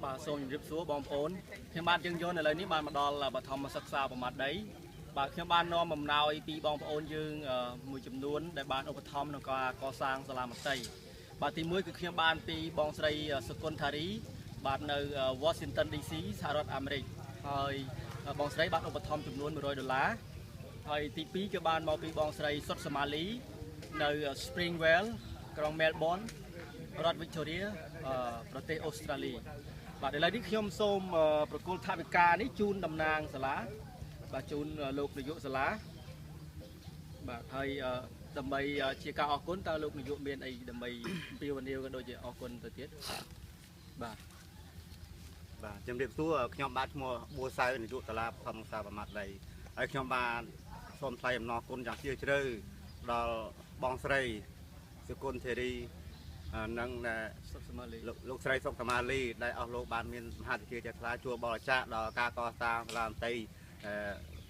bà xôn rịp xuống bom ổn khi bạn chân vô này lấy ní bạn mà đo là bà thầm mà sắc xa vào mặt đấy bà khi bạn nó mầm nào pi bom ổn dương mùi chùm nuốn để bạn ốp thầm nó có sang là mặt tây bà tìm mới khi bạn pi bom xây Second Thari bạn ở Washington DC Sài Gòn America hơi bom xây bạn ốp thầm chùm nuốn $100 hơi tí phí cho bạn mau pi bom xây xuất Somali nơi Springwell trong Melbourneรัฐ Victoria ประเทศออสเตรเลียបាទឥឡូវនេះខ្ញុំសូមប្រគល់ថវិកានេះជូនតំណាងសាលាបាទជូនលោកនាយកសាលាបាទហើយដើម្បីជាការអរគុណតើលោកនាយកមានអីដើម្បីពីវនីវក៏ដូចជាអរគុណទៅទៀតបាទបាទជំរាបសួរខ្ញុំបាទឈ្មោះបួសៅនាយកសាលាធម្មសាប្រមាត់ដីហើយខ្ញុំបានសូមថ្លែងអំណរគុណយ៉ាងជ្រាលជ្រៅដល់បងស្រីសុគន្ធធារីនឹងលោកស្រីសុកសមាលីដែលអស់លោកបានមានមហាទិជាថ្លាជួបបរិច្ចាគដល់ការកសាងសាលាមន្ត្រី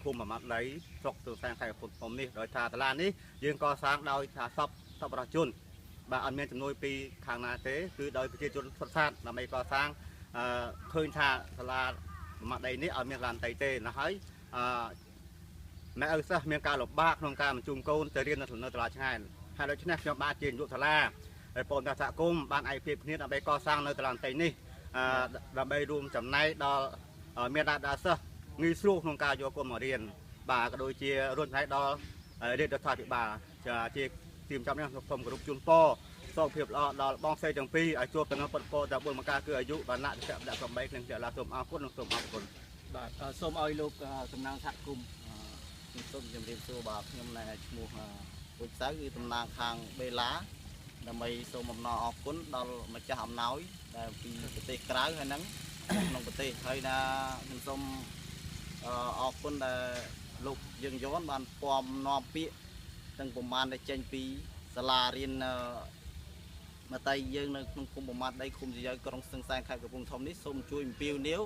ភូមិមាត់ដីស្រុកទូសាងខេត្តកំពង់ធំនេះដោយថាសាលានេះយើងកសាងដោយថាសពប្រជាជនបាទអត់មានចំនួនពីខាងណាទេគឺដោយប្រជាជនសុទ្ធសាធដើម្បីកសាងឃើញថាសាលាមាត់ដីនេះអត់មានសាលាមន្ត្រីទេណាហើយអ្នកឪសិស្សមានការលំបាកក្នុងការបញ្ជូនកូនទៅរៀននៅសាលាឆ្ងាយហើយដូច្នេះខ្ញុំបានជានាយកសាលាហើយពលរដ្ឋសហគមន៍បានឯកភាពគ្នាដើម្បីកសាងនៅសាលាមន្ត្រីនេះដើម្បីរួមចំណែកដល់មានដាសិស្សងាយស្រួលក្នុងការយកកូនមករៀនបាទក៏ដូចជារួមចំណែកដល់រាជរដ្ឋាភិបាលជាទីចំនេះខ្ញុំសូមគោរពជូនពរសុខភាពល្អដល់បងស្រីទាំងពីរឲ្យជួបទៅនៅពុទ្ធពរតែបុលមកការគឺអាយុបានណៈដាក់8នឹងជាឡាសូមអរគុណនិងសូមអរគុណបាទសូមឲ្យលោកតំណាងសហគមន៍ខ្ញុំសូមជម្រាបសួរបាទខ្ញុំណែឈ្មោះពុជសៅគឺតំណាងខាងបេឡាដើម្បីសូមអំណរអគុណដល់ម្ចាស់អំណោយដែលពីប្រទេសក្រៅហើយហ្នឹងក្នុងប្រទេសហើយណាខ្ញុំសូមអរគុណដែលលោកយើងយន់បានពំនាំពាក្យទាំងប្រមាណដែលចេញពីសាលារៀនមត្តេយយើងនៅក្នុងគុំប្រមាណដីគុំជាយក្រុងស្ទឹងសែនខេត្តកំពង់ធំនេះសូមជួយអំពាវនាវ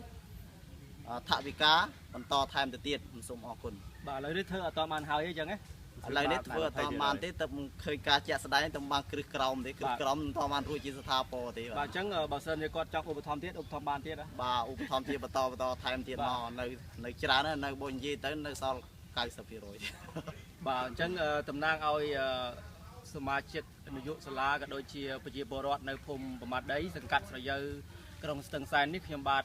ថវិកាបន្តថែមទៅទៀតខ្ញុំសូមអរគុណបាទឥឡូវនេះធ្វើអត់បានហើយអីចឹងណាឥឡូវនេះធ្វើអត់បានទេតែឃើញការជាក់ស្ដែងតែបានគ្រឹះក្រោមទេគ្រឹះក្រោមមិនបានរួចជាស្ថាពរទេបាទអញ្ចឹងបើសិនជាគាត់ចង់ឧបត្ថម្ភទៀតឧបត្ថម្ភបានទៀតបាទឧបត្ថម្ភទៀតបន្តថែមទៀតមកនៅច្រើននៅបើនិយាយទៅនៅសល់90%បាទអញ្ចឹងតំណាងឲ្យសមាជិកនាយកសាលាក៏ដូចជាប្រជាពលរដ្ឋនៅភូមិប្រមាត់ដីសង្កាត់ស្រយើក្រុងស្ទឹងសែននេះខ្ញុំបាទ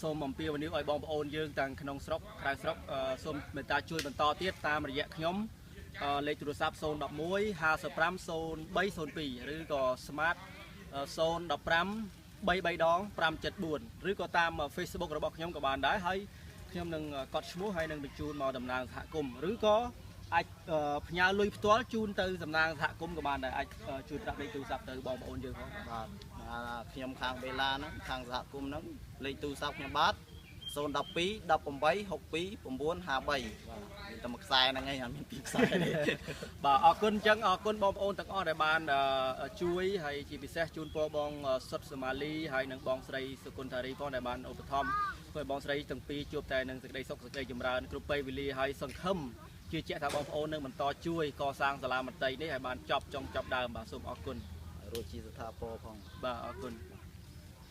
សូមអំពាវនាវឲ្យបងប្អូនយើងទាំងក្នុងស្រុកក្រៅស្រុកសូមមេត្តាជួយបន្តទៀតតាមរយៈខ្ញុំលេខទូរស័ព្ទ011 55 0302ឬក៏ Smart 015 33ដង574ឬក៏តាម Facebook របស់ខ្ញុំក៏បានដែរហើយខ្ញុំនឹងកត់ឈ្មោះហើយនឹងបញ្ជូនមកតំណាងសហគមន៍ឬក៏អាចផ្ញើលុយផ្ទាល់ជូនទៅតំណាងសហគមន៍ក៏បានដែរអាចជួយប្រាប់លេខទូរស័ព្ទទៅបងប្អូនយើងផងបាទខ្ញុំខាងបេឡាហ្នឹងខាងសហគមន៍ហ្នឹងលេខទូរស័ព្ទខ្ញុំបាទ012 18 62 953បាទមានតែមួយខ្សែហ្នឹងឯងអត់មានពីរខ្សែទេបាទអរគុណអញ្ចឹងអរគុណបងប្អូនទាំងអស់ដែលបានជួយហើយជាពិសេសជូនពរបងសុតសមាលីហើយនិងបងស្រីសុគន្ធធារីផងដែលបានឧបត្ថម្ភធ្វើបងស្រីទាំងពីរជួបតែនឹងសេចក្តីសុខសេចក្តីចម្រើនគ្រប់ពេលវេលាហើយសង្ឃឹមជឿជាក់ថាបងប្អូននឹងបន្តជួយកសាងសាលាមត្តេយនេះឲ្យបានចប់ដើមបាទសូមអរគុណរួចជាស្ថាពរផងបាទអរគុណ